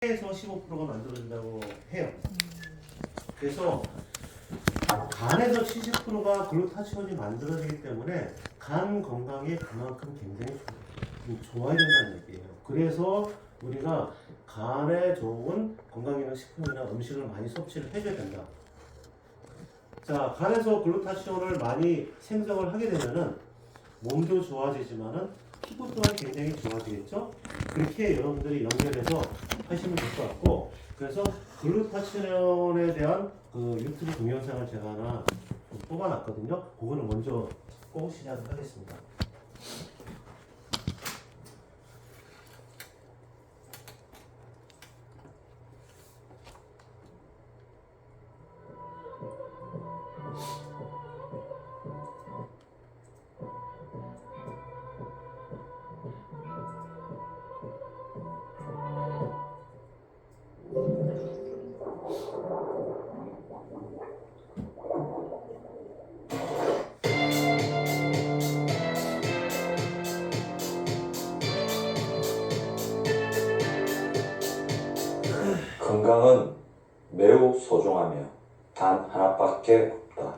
에서 15%가 만들어진다고 해요. 그래서 간에서 70%가 글루타치온이 만들어지기 때문에 간 건강에 그만큼 굉장히 좋아야 된다는 얘기예요. 그래서 우리가 간에 좋은 건강기능 식품이나 음식을 많이 섭취를 해줘야 된다. 자, 간에서 글루타치온을 많이 생성을 하게 되면은 몸도 좋아지지만은 피부 또한 굉장히 좋아지겠죠? 그렇게 여러분들이 연결해서 하시면 될 것 같고, 그래서 글루타치온에 대한 그 유튜브 동영상을 제가 하나 뽑아놨거든요. 그거는 먼저 꼭 시작을 하겠습니다. 건강은 매우 소중하며 단 하나밖에 없다.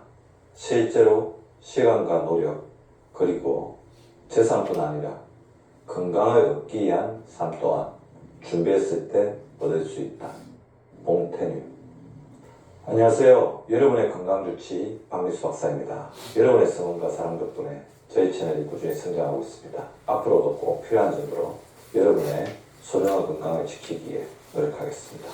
실제로 시간과 노력 그리고 재산뿐 아니라 건강을 얻기 위한 삶 또한 준비했을 때 얻을 수 있다. 봉태뉴. 안녕하세요. 여러분의 건강주치 박미수 박사입니다. 여러분의 성원과 사랑 덕분에 저희 채널이 꾸준히 성장하고 있습니다. 앞으로도 꼭 필요한 점으로 여러분의 소중한 건강을 지키기 위해 노력하겠습니다.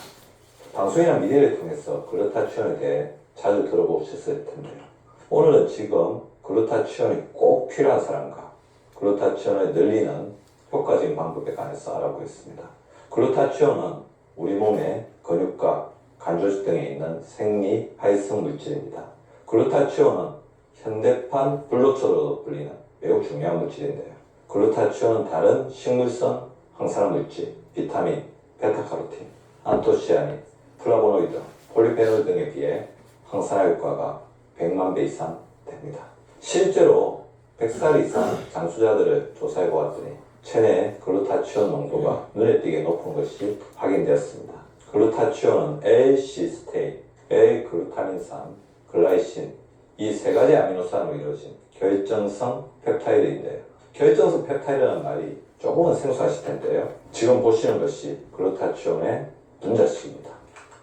방송이나 미디어를 통해서 글루타치온에 대해 자주 들어보셨을 텐데요. 오늘은 지금 글루타치온이 꼭 필요한 사람과 글루타치온을 늘리는 효과적인 방법에 관해서 알아보겠습니다. 글루타치온은 우리 몸의 근육과 관조직 등에 있는 생리 활성 물질입니다. 글루타치온은 현대판 블루초로 불리는 매우 중요한 물질인데요. 글루타치온은 다른 식물성 항산화 물질, 비타민, 베타카로틴, 안토시아닌, 플라보노이드, 폴리페놀 등에 비해 항산화 효과가 100만 배 이상 됩니다. 실제로 100살 이상 장수자들을 조사해 보았더니 체내의 글루타치온 농도가 눈에 띄게 높은 것이 확인되었습니다. 글루타치온은 L-시스테인, L-글루타민산, 글라이신 이 세 가지 아미노산으로 이루어진 결정성 펩타이드인데요. 결정성 펩타이드라는 말이 조금은 생소하실 텐데요. 지금 보시는 것이 글루타치온의 분자식입니다.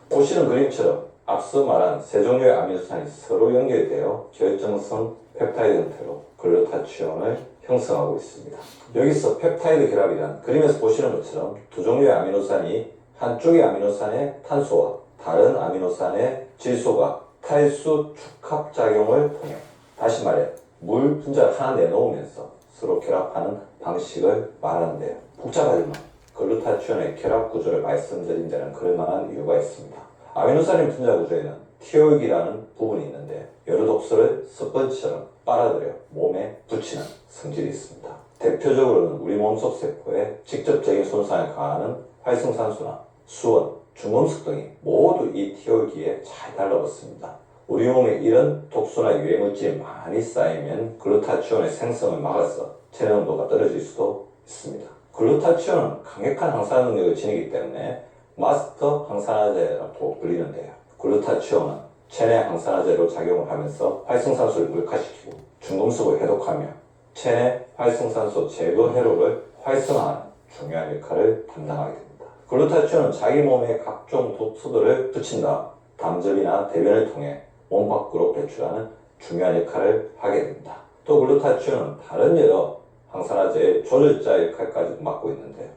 보시는 그림처럼 앞서 말한 세 종류의 아미노산이 서로 연결되어 결정성 펩타이드 형태로 글루타치온을 형성하고 있습니다. 여기서 펩타이드 결합이란 그림에서 보시는 것처럼 두 종류의 아미노산이 한쪽의 아미노산의 탄소와 다른 아미노산의 질소가 탈수 축합작용을 통해 다시 말해 물 분자를 하나 내놓으면서 서로 결합하는 방식을 말하는데요. 복잡하지만 글루타치온의 결합 구조를 말씀드린 데는 그럴만한 이유가 있습니다. 아미노산의 분자 구조에는 티올기라는 부분이 있는데 여러 독소를 스펀지처럼 빨아들여 몸에 붙이는 성질이 있습니다. 대표적으로는 우리 몸속 세포에 직접적인 손상을 가하는 활성산소나 수원, 중금속 등이 모두 이 티올기에 잘 달라붙습니다. 우리 몸에 이런 독소나 유해물질이 많이 쌓이면 글루타치온의 생성을 막아서 체내 온도가 떨어질 수도 있습니다. 글루타치온은 강력한 항산화 능력을 지니기 때문에 마스터 항산화제라고 불리는데요. 글루타치온은 체내 항산화제로 작용을 하면서 활성산소를 물화시키고 중금속을 해독하며 체내 활성산소 제거 회로를 활성화하는 중요한 역할을 담당하게 됩니다. 글루타치온은 자기 몸에 각종 독소들을 붙인다 담즙이나 대변을 통해 몸 밖으로 배출하는 중요한 역할을 하게 됩니다. 또 글루타치온은 다른 여러 항산화제의 조절자 역할까지 맡고 있는데요.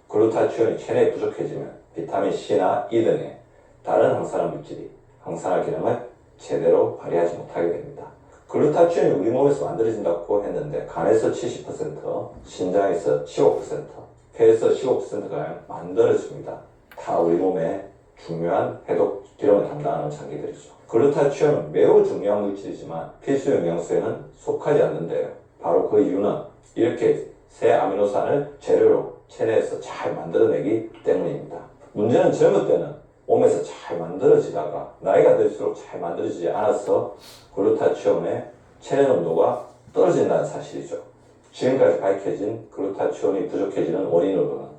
글루타치온이 체내에 부족해지면 비타민 C나 E 등의 다른 항산화 물질이 항산화 기능을 제대로 발휘하지 못하게 됩니다. 글루타치온이 우리 몸에서 만들어진다고 했는데 간에서 70%, 심장에서 15%, 폐에서 15%가량 만들어집니다. 다 우리 몸의 중요한 해독 기능을 담당하는 장기들이죠. 글루타치온은 매우 중요한 물질이지만 필수 영양소에는 속하지 않는데요. 바로 그 이유는 이렇게 세 아미노산을 재료로 체내에서 잘 만들어내기 때문입니다. 문제는 젊을 때는 몸에서 잘 만들어지다가 나이가 들수록 잘 만들어지지 않아서 글루타치온의 체내 농도가 떨어진다는 사실이죠. 지금까지 밝혀진 글루타치온이 부족해지는 원인으로는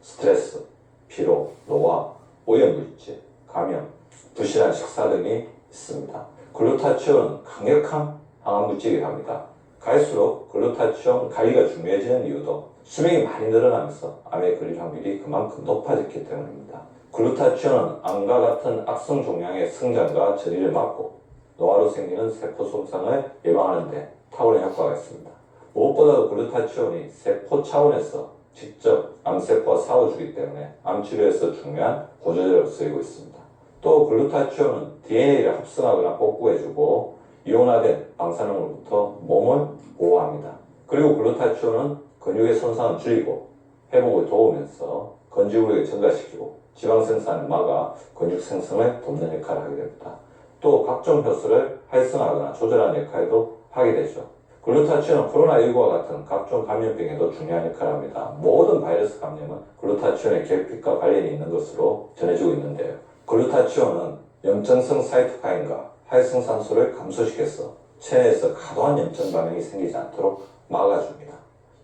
스트레스, 피로, 노화, 오염물질, 감염, 부실한 식사 등이 있습니다. 글루타치온은 강력한 항암물질이기도 합니다. 갈수록 글루타치온 관리가 중요해지는 이유도 수명이 많이 늘어나면서 암에 걸릴 확률이 그만큼 높아졌기 때문입니다. 글루타치온은 암과 같은 악성 종양의 성장과 전이를 막고 노화로 생기는 세포 손상을 예방하는 데 탁월한 효과가 있습니다. 무엇보다도 글루타치온이 세포 차원에서 직접 암세포와 싸워주기 때문에 암치료에서 중요한 보조제로 쓰이고 있습니다. 또 글루타치온은 DNA를 합성하거나 복구해주고 이온화된 방사능으로부터 몸을 보호합니다. 그리고 글루타치온은 근육의 손상을 줄이고 회복을 도우면서 건지구력을 증가시키고 지방 생산을 막아 근육 생성을 돕는 역할을 하게 됩니다. 또 각종 효소를 활성화하거나 조절하는 역할도 하게 되죠. 글루타치온은 코로나19와 같은 각종 감염병에도 중요한 역할을 합니다. 모든 바이러스 감염은 글루타치온의 결핍과 관련이 있는 것으로 전해지고 있는데요. 글루타치온은 염증성 사이토카인과 활성산소를 감소시켜서 체내에서 과도한 염증 반응이 생기지 않도록 막아줍니다.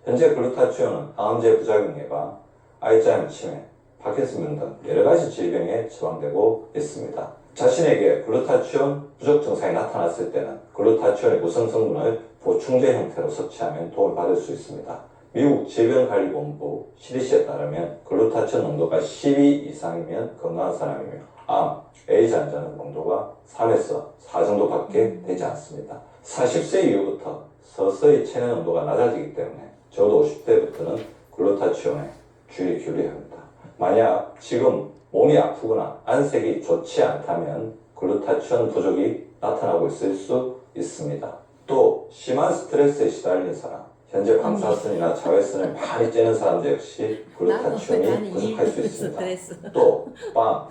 현재 글루타치온은 항암제 부작용 예방, 알츠하이머 치매, 파킨슨병 등 여러 가지 질병에 처방되고 있습니다. 자신에게 글루타치온 부족 증상이 나타났을 때는 글루타치온의 구성 성분을 보충제 형태로 섭취하면 도움을 받을 수 있습니다. 미국 질병관리본부 CDC에 따르면 글루타치온 농도가 12 이상이면 건강한 사람이며 암, 에이즈 환자는 농도가 3에서 4 정도밖에 되지 않습니다. 40세 이후부터 서서히 체내 농도가 낮아지기 때문에 적어도 50대부터는 글루타치온에 주의 기울여야 합니다. 만약 지금 몸이 아프거나 안색이 좋지 않다면 글루타치온 부족이 나타나고 있을 수 있습니다. 또 심한 스트레스에 시달리는 사람, 현재 방사선이나 자외선을 많이 쬐는 사람들 역시 글루타치온이 부족할 수 있습니다. 또 빵,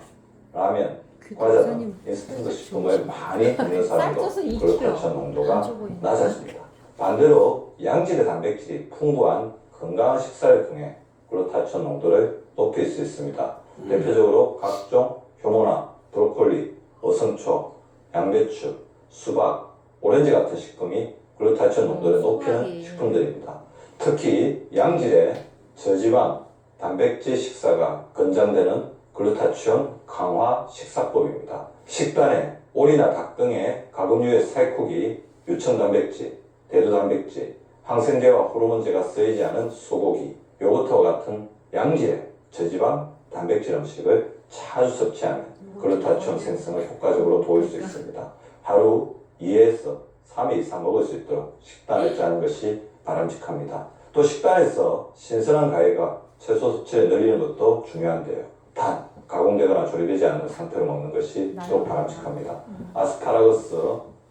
라면, 과자 등 인스턴트 식품을 많이 먹는 사람도 글루타치온 농도가 낮아집니다. 반대로 양질의 단백질이 풍부한 건강한 식사를 통해 글루타치온 농도를 높일 수 있습니다. 대표적으로 각종 효모나 브로콜리, 어성초, 양배추, 수박, 오렌지 같은 식품이 글루타치온 농도를 높이는 식품들입니다. 특히 양질의 저지방, 단백질 식사가 권장되는 글루타치온 강화 식사법입니다. 식단에 오리나 닭 등의 가금류의 살코기, 유청단백질, 대두단백질, 항생제와 호르몬제가 쓰이지 않은 소고기, 요거트와 같은 양질의 저지방, 단백질 음식을 자주 섭취하면 글루타치온 생성을 효과적으로 도울 수 있습니다. 하루 2에서 3회 이상 먹을 수 있도록 식단을 짜는 것이 바람직합니다. 또 식단에서 신선한 과일과 채소 섭취를 늘리는 것도 중요한데요. 단, 가공되거나 조리되지 않은 상태로 먹는 것이 또 바람직합니다. 아스파라거스,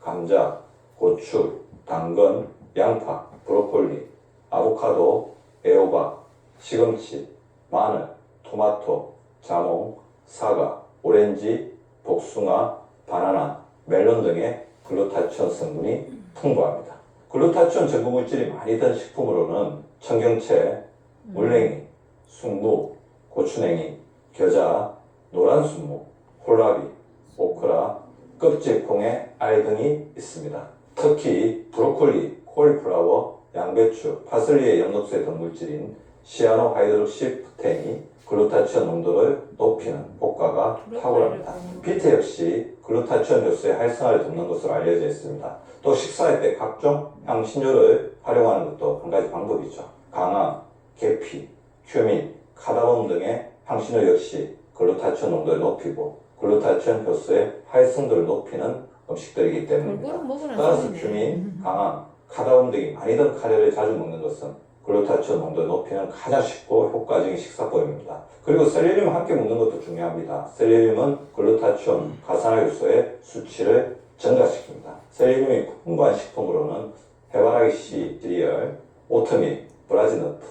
감자, 고추, 당근, 양파, 브로콜리, 아보카도, 애호박, 시금치, 마늘, 토마토, 자몽, 사과, 오렌지, 복숭아, 바나나, 멜론 등의 글루타치온 성분이 풍부합니다. 글루타치온 전분 물질이 많이 든 식품으로는 청경채, 물냉이, 숭무, 고추냉이, 겨자, 노란순무, 콜라비, 오크라, 껍질콩의 알 등이 있습니다. 특히 브로콜리, 콜리플라워, 양배추, 파슬리의 엽록소의 등 물질인 시아노하이드록시프텐이 글루타치온 농도를 높이는 효과가 탁월합니다. 비트 역시 글루타치온 효소의 활성화를 돕는 것으로 알려져 있습니다. 또 식사할 때 각종 향신료를 활용하는 것도 한 가지 방법이죠. 강황, 계피, 큐민, 카다몬 등의 향신료 역시 글루타치온 농도를 높이고 글루타치온 효소의 활성도를 높이는 음식들이기 때문입니다. 따라서 큐민, 강황, 카다몬 등이 많이 든 카레를 자주 먹는 것은 글루타치온 농도를 높이는 가장 쉽고 효과적인 식사법입니다. 그리고 셀레늄을 함께 먹는 것도 중요합니다. 셀레늄은 글루타치온 가산화효소의 수치를 증가시킵니다. 셀레늄이 풍부한 식품으로는 해바라기 씨 시리얼, 오트밀, 브라질너트,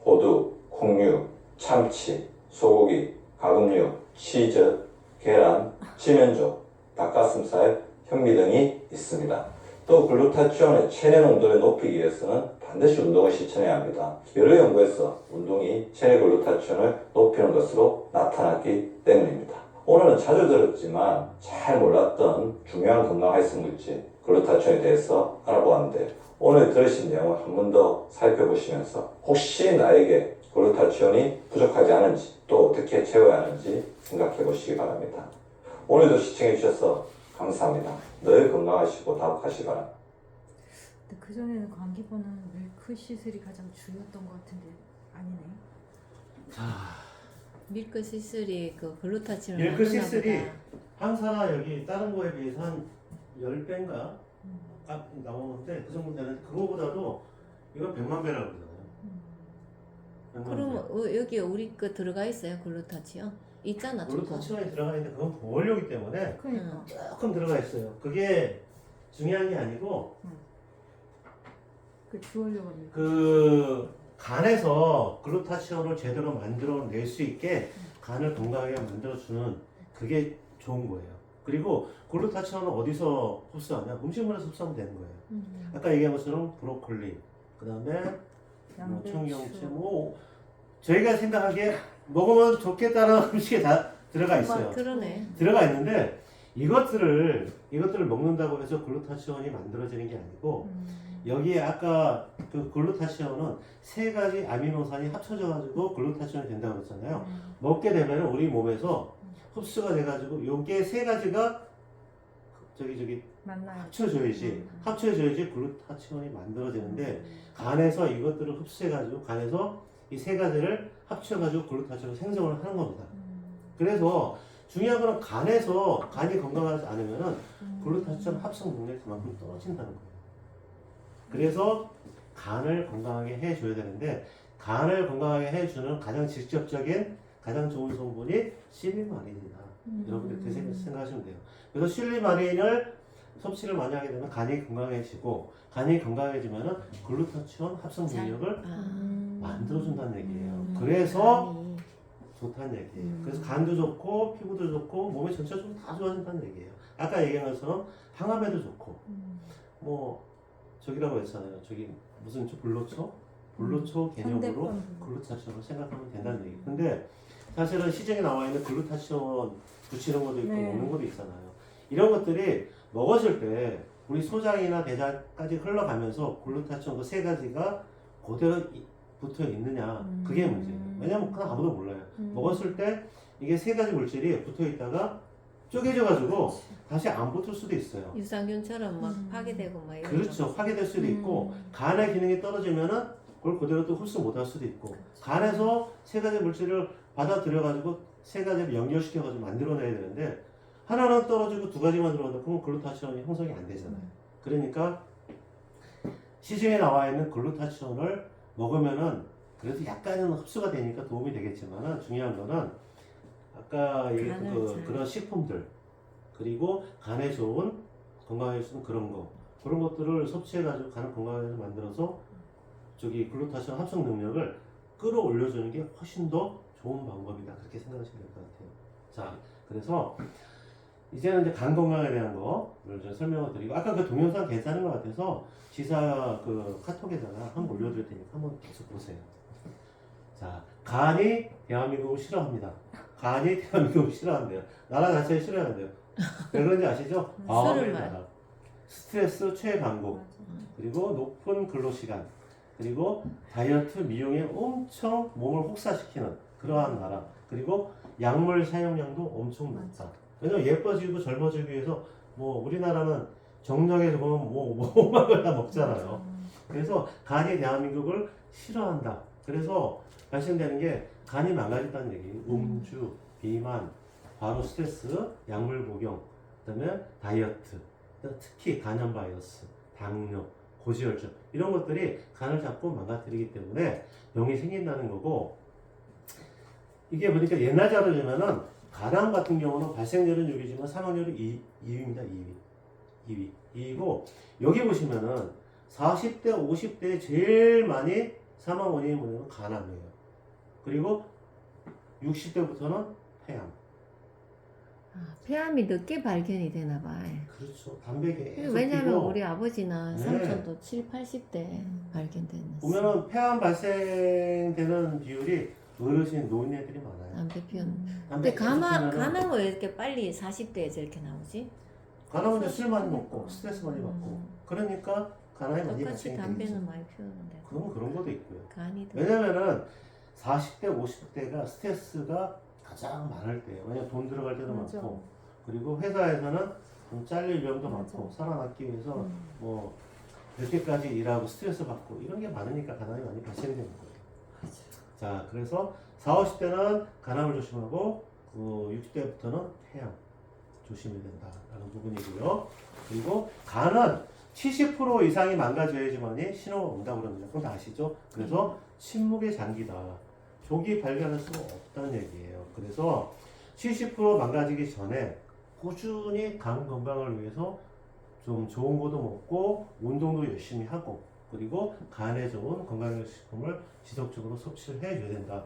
호두, 콩류, 참치, 소고기, 가금류, 치즈, 계란, 치면조, 닭가슴살, 현미 등이 있습니다. 또 글루타치온의 체내 농도를 높이기 위해서는 반드시 운동을 실천해야 합니다. 여러 연구에서 운동이 체내 글루타치온을 높이는 것으로 나타났기 때문입니다. 오늘은 자주 들었지만 잘 몰랐던 중요한 건강 활성 물질 글루타치온에 대해서 알아보았는데 오늘 들으신 내용을 한 번 더 살펴보시면서 혹시 나에게 글루타치온이 부족하지 않은지 또 어떻게 채워야 하는지 생각해 보시기 바랍니다. 오늘도 시청해 주셔서 감사합니다. 늘 건강하시고 다복하시기 바랍니다. 근데 그전에는 감기보는 밀크 시슬이 가장 중요했던 것 같은데 아니네. 밀크 시슬이 그 글루타치온 밀크 시슬이 항산화 여기 다른 거에 비해서 한 10배인가 나오는데 그 정도 되는데 그거보다도 이건 100만 배라고 그러잖아요. 100만 그럼 배. 여기 우리 거 들어가 있어요 글루타치온? 있잖아 조금. 글루타치온이 들어가 있는데 그건 보호료이기 때문에 그러니까. 조금 들어가 있어요. 그게 중요한 게 아니고 그 주원료가 밀크. 그 간에서 글루타치온을 제대로 만들어낼 수 있게 간을 건강하게 만들어주는 그게 좋은 거예요. 그리고 글루타치온은 어디서 흡수하냐? 음식물에서 흡수하면 되는 거예요. 아까 얘기한 것처럼 브로콜리, 그 다음에 뭐 청경채, 뭐 저희가 생각하기에 먹으면 좋겠다는 음식에 다 들어가 있어요. 그러네. 들어가 있는데 이것들을 먹는다고 해서 글루타치온이 만들어지는 게 아니고 여기에 아까 그 글루타치온은 세 가지 아미노산이 합쳐져 가지고 글루타치온이 된다고 그랬잖아요. 먹게 되면 우리 몸에서 흡수가 돼 가지고 요게 세 가지가 저기 맞나요? 합쳐져야지 글루타치온이 만들어지는데 간에서 이것들을 흡수해 가지고 간에서 이 세 가지를 합쳐 가지고 글루타치온을 생성을 하는 겁니다. 그래서 중요한 거는 간에서 간이 건강하지 않으면은 글루타치온 합성 능력이 그만큼 떨어진다는 거예요. 그래서 간을 건강하게 해줘야 되는데 간을 건강하게 해주는 가장 직접적인 가장 좋은 성분이 실리마린이다. 여러분들 그렇게 생각하시면 돼요. 그래서 실리마린을 섭취를 많이 하게 되면 간이 건강해지고 간이 건강해지면은 글루타치온 합성 능력을 만들어준다는 얘기예요. 그래서 간이. 좋다는 얘기예요. 그래서 간도 좋고 피부도 좋고 몸의 전체적으로 다 좋아진다는 얘기예요. 아까 얘기한 것처럼 항암에도 좋고 뭐 저기라고 했잖아요. 저기 무슨 불로초 개념으로 글루타치온을 생각하면 된다는 얘기. 근데 사실은 시중에 나와 있는 글루타치온 붙이는 것도 있고 네. 먹는 것도 있잖아요. 이런 것들이 먹었을 때 우리 소장이나 대장까지 흘러가면서 글루타치온 그 세 가지가 그대로 붙어 있느냐 그게 문제예요. 왜냐면 그건 아무도 몰라요. 먹었을 때 이게 세 가지 물질이 붙어 있다가 쪼개져가지고 다시 안 붙을 수도 있어요. 유산균처럼 막 파괴되고 막 이런 그렇죠. 파괴될 수도 있고 간의 기능이 떨어지면은 그걸 그대로 또 흡수 못할 수도 있고 간에서 세 가지 물질을 받아들여가지고 세 가지를 연결시켜가지고 만들어내야 되는데 하나는 떨어지고 두 가지만 들어간다 그러면 글루타치온이 형성이 안 되잖아요. 그러니까 시중에 나와 있는 글루타치온을 먹으면은 그래도 약간은 흡수가 되니까 도움이 되겠지만은 중요한 거는 아까 얘기했던 그런 식품들 그리고 간에 좋은 건강에 좋은 그런 것들을 섭취해가지고 간을 건강하게 만들어서 저기 글루타치온 합성 능력을 끌어올려주는 게 훨씬 더 좋은 방법이다 그렇게 생각하시면 될 것 같아요. 자, 그래서 이제는 이제 간 건강에 대한 거를 좀 설명을 드리고 아까 그 동영상 괜찮은 것 같아서 지사 그 카톡에다가 한번 올려드릴 테니까 한번 계속 보세요. 자, 간이 대한민국을 싫어합니다. 간이 대한민국을 싫어한대요. 나라 자체를 싫어한대요. 왜 그런지 아시죠? 마음의 나라. 스트레스 최반복, 그리고 높은 근로시간, 그리고 다이어트 미용에 엄청 몸을 혹사시키는 그러한 나라. 그리고 약물 사용량도 엄청 높다. 왜냐면 예뻐지고 젊어지기 위해서 뭐 우리나라는 정력에 보면 뭐 오만 다 먹잖아요. 그래서 간이 대한민국을 싫어한다. 그래서 말씀드리는 게 간이 망가졌다는 얘기. 음주, 비만, 바로 스트레스, 약물 복용, 그다음에 다이어트, 특히 간염 바이러스, 당뇨, 고지혈증 이런 것들이 간을 자꾸 망가뜨리기 때문에 병이 생긴다는 거고 이게 보니까 옛날 자료냐면은 간암 같은 경우는 발생률은 6이지만 사망률은 2위입니다. 2위. 2위고 여기 보시면은 40대, 50대에 제일 많이 사망 원인이 뭐냐면 간암이에요. 그리고 60대부터는 폐암. 폐암이 늦게 발견이 되나 봐. 그렇죠. 담배 계속 왜냐면 피고 우리 아버지나 네. 삼촌도 7, 80대 발견됐는데 보면은 폐암 발생되는 비율이 어르신 노인네들이 많아요. 담배 피우는. 담배 근데 계속 피우면은 간암은 왜 이렇게 빨리 40대에 저렇게 나오지? 간암은 이제 술 많이 먹고 스트레스 많이 받고 그러니까 간암이 많이 똑같이 발생이 되겠죠. 담배는 많이 피우는데 그런 것도 있고요. 간이 더. 왜냐면은 40대, 50대가 스트레스가 가장 많을 때예요. 왜냐면 돈 들어갈 때도 맞아. 많고, 그리고 회사에서는 좀 잘릴 위험도 맞아. 많고, 살아남기 위해서 음. 뭐 늦게까지 일하고 스트레스 받고 이런 게 많으니까 간암이 많이 발생되는 거예요. 맞아. 자, 그래서 40, 50대는 간암을 조심하고 60대부터는 폐암 조심해야 된다라는 부분이고요. 그리고 간은 70% 이상이 망가져야지만이 신호가 온다고 그럽니다. 그건 다 아시죠? 그래서 침묵의 장기다. 조기 발견할 수가 없다는 얘기예요. 그래서 70% 망가지기 전에 꾸준히 간 건강을 위해서 좀 좋은 것도 먹고 운동도 열심히 하고 그리고 간에 좋은 건강식품을 지속적으로 섭취를 해줘야 된다.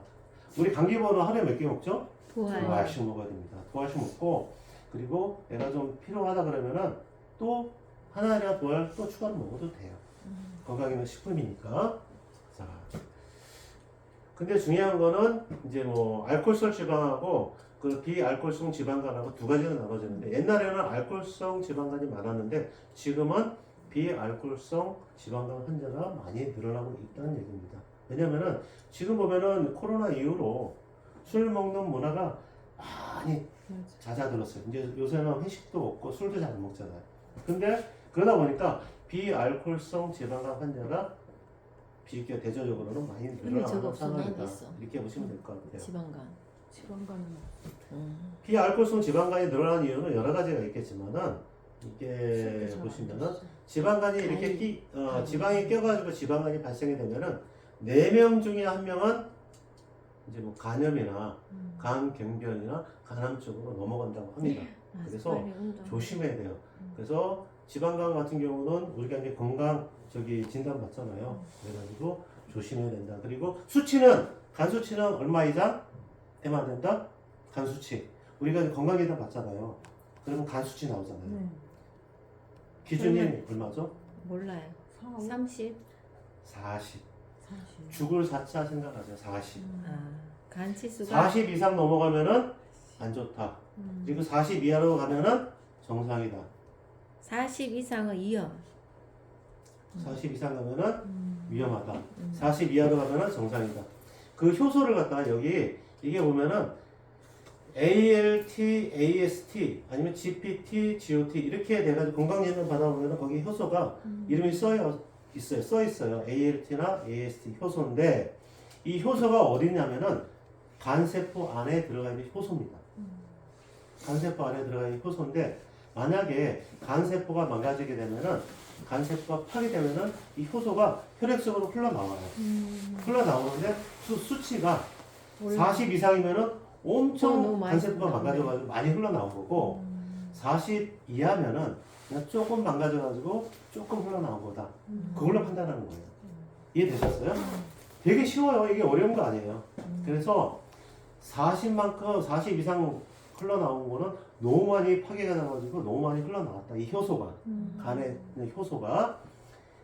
우리 감기번호 하루에 몇 개 먹죠? 두 부활. 알씩 먹어야 됩니다. 두 알씩 먹고 그리고 내가 좀 필요하다 그러면은 또 하나나 두 알 또 추가로 먹어도 돼요. 건강에는 식품이니까. 자, 근데 중요한 거는 이제 뭐 알코올성 지방하고 그 비알코올성 지방간하고 두 가지가 나눠지는데 옛날에는 알코올성 지방간이 많았는데 지금은 비알코올성 지방간 환자가 많이 늘어나고 있다는 얘기입니다. 왜냐면은 지금 보면은 코로나 이후로 술 먹는 문화가 많이 맞아. 잦아들었어요. 이제 요새는 회식도 없고 술도 잘 안 먹잖아요. 근데 그러다 보니까 비알코올성 지방간 환자가 대조적으로는 많이 늘어나는 저거 상황이다. 없어. 이렇게 보시면 될 것 같아요. 지방간. 지방간은 비알코올성 지방간이 늘어나는 이유는 여러 가지가 있겠지만은 이게 술도 보시면은 잘안 지방간이 이렇게 지방이 껴가지고 지방간이 발생이 되면은 4명 중에 1명은 이제 뭐 간염이나 간경변이나 간암 쪽으로 넘어간다고 합니다. 그래서 빨리 운동. 조심해야 돼요. 그래서 지방간 같은 경우는 우리가 이제 건강 진단 받잖아요. 그래가지고 조심해야 된다. 그리고 수치는 간 수치는 얼마 이상 되면 안 된다? 간 수치. 우리가 이제 건강 진단 받잖아요. 그러면 간 수치 나오잖아요. 네. 기준이 얼마죠? 몰라요. 4, 5, 30. 40. 40. 죽을 4차 생각하세요. 40. 간 치수가 40 이상 넘어가면은 안 좋다. 음. 그리고 40 이하로 가면은 정상이다. 40 이상은 위험. 40 이상 가면은 위험하다. 음. 40 이하로 가면은 정상이다. 그 효소를 갖다가 여기 이게 보면은 ALT, AST 아니면 GPT, GOT 이렇게 돼가지고 건강진단 받아보면은 거기 효소가 이름이 써 있어요. ALT나 AST 효소인데 이 효소가 어디냐면은 간세포 안에 들어가 있는 효소입니다. 간세포 안에 들어가 있는 효소인데 만약에 간세포가 망가지게 되면은 간세포가 파괴되면은 이 효소가 혈액 속으로 흘러나와요. 흘러나오는데 수치가 40 이상이면은 너무 엄청 많이 간세포가 흘러나오네. 망가져가지고 많이 흘러나온 거고 40 이하면은 그냥 조금 망가져가지고 조금 흘러나온 거다. 그걸로 판단하는 거예요. 이해되셨어요? 되게 쉬워요. 이게 어려운 거 아니에요. 그래서 40만큼 40 이상 흘러나온 거는 너무 많이 파괴가 돼가지고 너무 많이 흘러나왔다. 이 효소가 간에 있는 효소가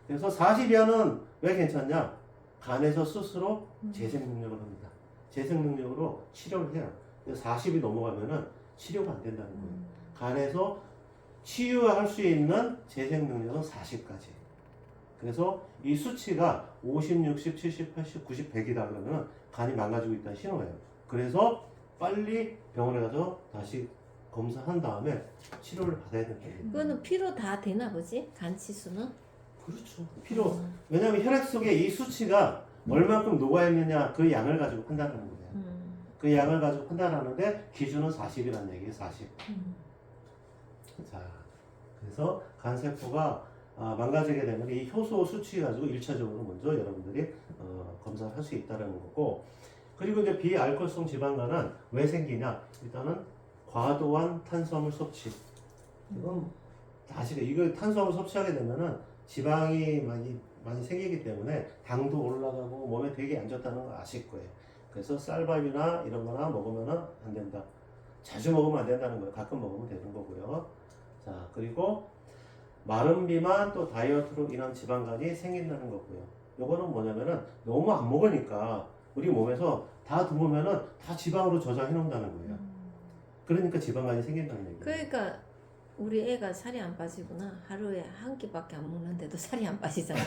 그래서 40 이하는 왜 괜찮냐? 간에서 스스로 재생 능력을 합니다. 재생 능력으로 치료를 해요. 40이 넘어가면은 치료가 안 된다는 거예요. 간에서 치유할 수 있는 재생 능력은 40까지. 그래서 이 수치가 50, 60, 70, 80, 90, 100이다 그러면 간이 망가지고 있다는 신호예요. 그래서 빨리 병원에 가서 다시 검사한 다음에 치료를 받아야 된다. 그거는 피로 다 되나 보지? 간 치수는? 그렇죠. 필요. 왜냐하면 혈액 속에 이 수치가 얼만큼 녹아있느냐 그 양을 가지고 판단하는 거예요. 그 양을 가지고 판단하는데 기준은 40이라는 얘기예요. 40. 자, 그래서 간세포가 망가지게 되면 이 효소 수치 가지고 1차적으로 먼저 여러분들이 검사를 할 수 있다는 거고 그리고 이제 비알코올성 지방간은 왜 생기냐? 일단은 과도한 탄수화물 섭취. 이건 다시 이거 탄수화물 섭취하게 되면은 지방이 많이 생기기 때문에 당도 올라가고 몸에 되게 안 좋다는 거 아실 거예요. 그래서 쌀밥이나 이런 거나 먹으면은 안 된다. 자주 먹으면 안 된다는 거예요. 가끔 먹으면 되는 거고요. 자, 그리고 마른 비만 또 다이어트로 인한 지방간이 생긴다는 거고요. 요거는 뭐냐면은 너무 안 먹으니까 우리 몸에서 다 들어오면은 다 지방으로 저장해 놓는다는 거예요. 그러니까 지방간이 생긴다는 얘기예요. 그러니까 우리 애가 살이 안 빠지구나. 하루에 한 끼밖에 안 먹는데도 살이 안 빠지잖아.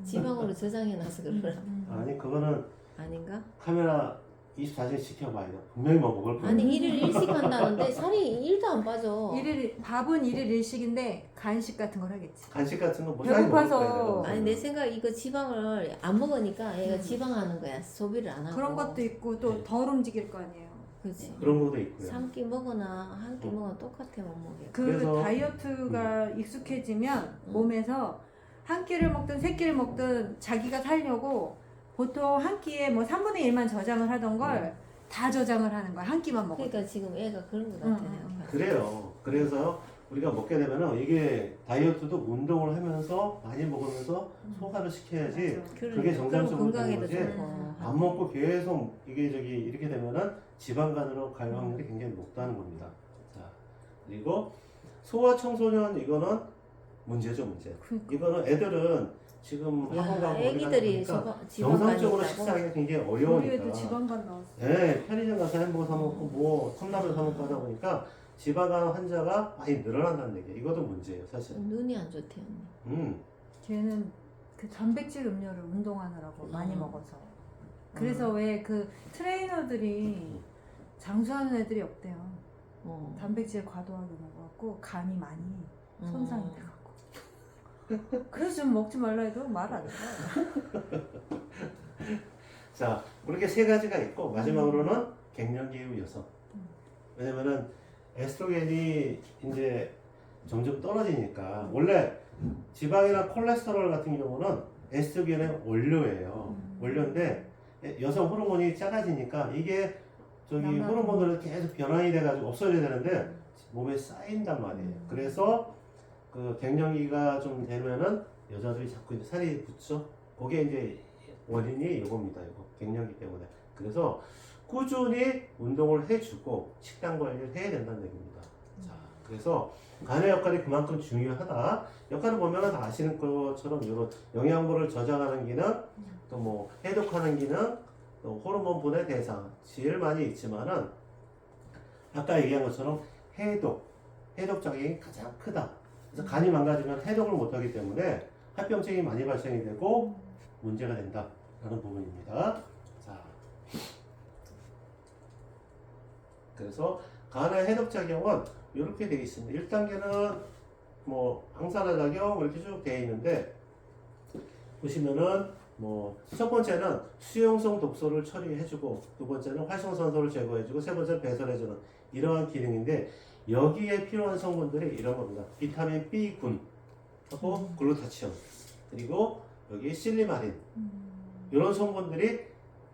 지방으로 저장해놔서 그러나. 아니 그거는 아닌가? 카메라 24시간 지켜봐야 돼. 분명히 뭐 먹을 거야. 아니 1일 1식 한다는데 살이 1도 안 빠져. 밥은 1일 1식인데 간식 같은 걸 하겠지. 간식 같은 거뭐 배고파서. 아니 내 생각 이거 지방을 안 먹으니까 얘가 지방하는 거야. 소비를 안 하고. 그런 것도 있고 또 네. 덜 움직일 거 아니에요. 네, 그렇지. 그런 것도 있고요. 3끼 먹거나 한 끼 먹으면 똑같아 몸무게. 그 그래서- 다이어트가 익숙해지면 음. 몸에서 한 끼를 먹든 세 끼를 먹든 자기가 살려고 보통 한 끼에 뭐 3분의 1만 저장을 하던 걸 다 저장을 하는 거야. 한 끼만 먹어. 그러니까 지금 애가 그런 것 같아. 내가. 그래요. 그래서 우리가 먹게 되면은 이게 다이어트도 운동을 하면서 많이 먹으면서 소화를 시켜야지 그게 그리고 정상적으로 건강에도 되는 거지. 좋고. 안 먹고 계속 이게 이렇게 되면은 지방간으로 갈 확률이 굉장히 높다는 겁니다. 자, 그리고 소아청소년 이거는 문제죠, 문제. 그러니까. 이거는 애들은 지금 야, 학원 가고 어디 가다 애기들이 보니까 지방간이 정상적으로 있다고? 식사하기가 굉장히 우리 애도 어려우니까. 지방간 나왔어. 네, 편의점 가서 햄버거 사 먹고 뭐 컵라면 사 먹고 하다 보니까 지방간 환자가 많이 늘어난다는 얘기예요. 이것도 문제예요, 사실. 눈이 안 좋대 언니. 걔는 그 단백질 음료를 운동하느라고 많이 음. 먹어서. 그래서 왜 그 트레이너들이 장수하는 애들이 없대요. 어. 단백질 과도하게 먹어갖고 간이 많이 음. 손상이 돼갖고. 그래서 좀 먹지 말라 해도 말 안 들어요. 자, 그렇게 세 가지가 있고 마지막으로는 갱년기 이후 여성. 왜냐면은 에스트로겐이 이제 점점 떨어지니까 원래 지방이나 콜레스테롤 같은 경우는 에스트로겐의 원료예요. 원료인데 여성 호르몬이 작아지니까 이게 저기 남아도. 호르몬들이 계속 변환이 돼가지고 없어져야 되는데 몸에 쌓인단 말이에요. 그래서 그 갱년기가 좀 되면은 여자들이 자꾸 이제 살이 붙죠. 그게 이제 원인이 이겁니다. 이거 갱년기 때문에. 그래서 꾸준히 운동을 해주고 식단 관리를 해야 된다는 얘기입니다. 자, 그래서 간의 역할이 그만큼 중요하다. 역할을 보면은 다 아시는 것처럼 이런 영양분을 저장하는 기능, 또 뭐 해독하는 기능, 또 호르몬 분해 대상 제일 많이 있지만은 아까 얘기한 것처럼 해독 작용이 가장 크다. 그래서 간이 망가지면 해독을 못하기 때문에 합병증이 많이 발생이 되고 문제가 된다라는 부분입니다. 자, 그래서 간의 해독 작용은 이렇게 되어 있습니다. 1단계는 뭐 항산화 작용 이렇게 쭉 되어 있는데 보시면은 뭐 첫 번째는 수용성 독소를 처리해주고 두 번째는 활성산소를 제거해주고 세 번째는 배설해주는 이러한 기능인데 여기에 필요한 성분들이 이런 겁니다. 비타민 B군 하고 글루타치온 그리고 여기 실리마린 이런 성분들이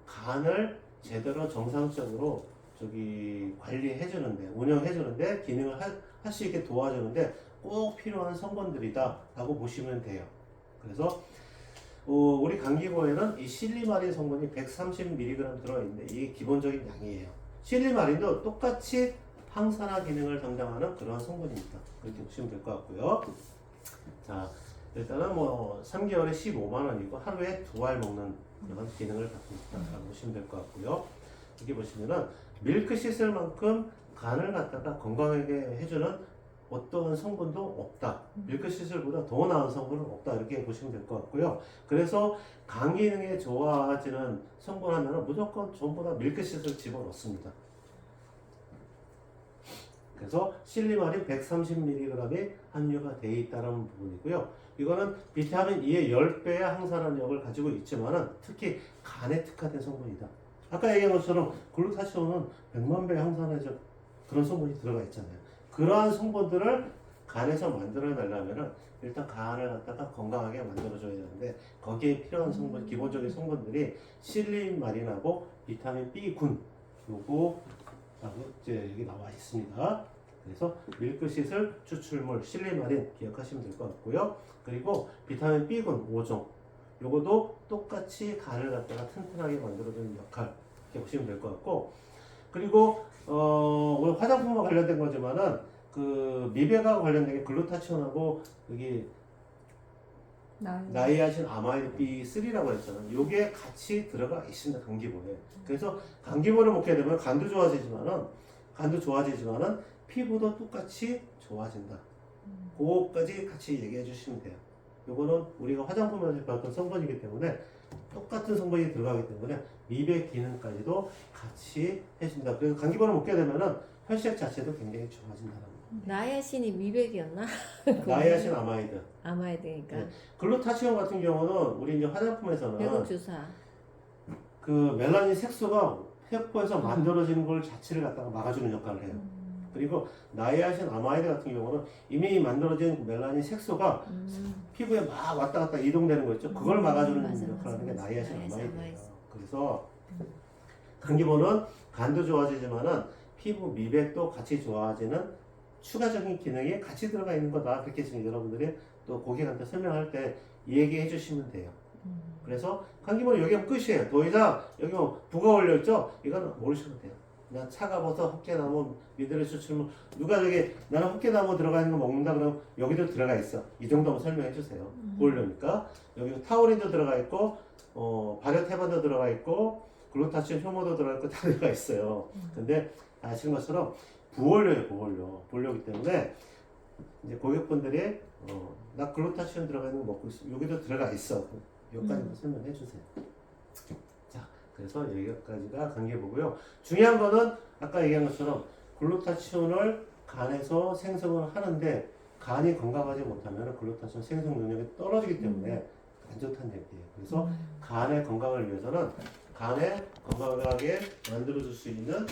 간을 제대로 정상적으로 저기 관리해주는데 운영해주는데 기능을 할 수 있게 도와주는데 꼭 필요한 성분들이다라고 보시면 돼요. 그래서 우리 감기고에는 이 실리마린 성분이 130mg 들어있는데 이게 기본적인 양이에요. 실리마린도 똑같이 항산화 기능을 담당하는 그런 성분입니다. 그렇게 보시면 될 것 같고요. 자, 일단은 뭐 3개월에 15만원이고 하루에 2알 먹는 그런 기능을 갖고 있다고 보시면 될 것 같고요. 여기 보시면은 밀크 씻을 만큼 간을 갖다가 건강하게 해주는 어떠한 성분도 없다. 밀크 시슬보다 더 나은 성분은 없다. 이렇게 보시면 될 것 같고요. 그래서 간 기능에 좋아지는 성분 하면은 무조건 전부 다 밀크 시슬 집어넣습니다. 그래서 실리마린 130mg이 함유가 되어 있다는 부분이고요. 이거는 비타민 E의 10배의 항산화력을 가지고 있지만은 특히 간에 특화된 성분이다. 아까 얘기한 것처럼 글루타치온은 100만 배의 항산화적 그런 성분이 들어가 있잖아요. 그러한 성분들을 간에서 만들어내려면 일단 간을 갖다가 건강하게 만들어줘야 되는데 거기에 필요한 성분, 기본적인 성분들이 실리마린하고 비타민 B군 요거라고 이제 여기 나와 있습니다. 그래서 밀크시슬 추출물 실리마린 기억하시면 될 것 같고요. 그리고 비타민 B군 5종 요거도 똑같이 간을 갖다가 튼튼하게 만들어주는 역할 이렇게 보시면 될 것 같고 그리고 오늘 화장품과 관련된 거지만은 그 미백과 관련된 게 글루타치온하고 여기 나이아신 아마이드 B3라고 했잖아요. 요게 같이 들어가 있습니다. 감기보에. 그래서 감기보를 먹게 되면 간도 좋아지지만은 피부도 똑같이 좋아진다. 그거까지 같이 얘기해 주시면 돼요. 요거는 우리가 화장품에서 배웠던 성분이기 때문에 똑같은 성분이 들어가기 때문에 미백 기능까지도 같이 해준다. 그래서 감기번호 먹게 되면은 혈색 자체도 굉장히 좋아진다는 거. 나야신이 미백이었나? 나이아신 아마이드. 아마이드니까. 네. 글루타치온 같은 경우는 우리 이제 화장품에서는 배국 주사. 그 멜라닌 색소가 세포에서 만들어지는 걸 자체를 갖다가 막아주는 역할을 해요. 그리고 나이아신 아마이드 같은 경우는 이미 만들어진 멜라닌 색소가 피부에 막 왔다 갔다 이동되는 거 있죠. 그걸 막아주는 맞아, 역할을 하는 게 맞아. 나이아신 나이아신 아마이드예요. 아마이드. 그래서 감기보는 간도 좋아지지만은 피부 미백도 같이 좋아지는 추가적인 기능이 같이 들어가 있는 거다. 그렇게 지금 여러분들이 또 고객한테 설명할 때 얘기해 주시면 돼요. 그래서 감기보는 여기 하면 끝이에요. 더 이상 여기 뭐 부가 올려 있죠? 이거는 모르셔도 돼요. 그냥 차가워서 헛개나무 미드레 추출물 누가 저기 나는 헛개나무 들어가 있는 거 먹는다 그러면 여기도 들어가 있어. 이 정도만 설명해 주세요. 보려니까 여기 타우린도 들어가 있고 바이오테반도 들어가 있고 글루타치온 효모도 들어가 있고 다 들어가 있어요. 근데 아시는 것처럼 부원료예요. 부원료이기 때문에 이제 고객분들이 나 글루타치온 들어가 있는 거 먹고 있어. 여기도 들어가 있어. 여기까지만 설명해 주세요. 자, 그래서 여기까지가 관계보고요. 중요한 거는 아까 얘기한 것처럼 글루타치온을 간에서 생성을 하는데 간이 건강하지 못하면 글루타치온 생성 능력이 떨어지기 때문에 안 좋다는 얘기예요. 그래서 간의 건강을 위해서는 간에 건강하게 만들어줄 수 있는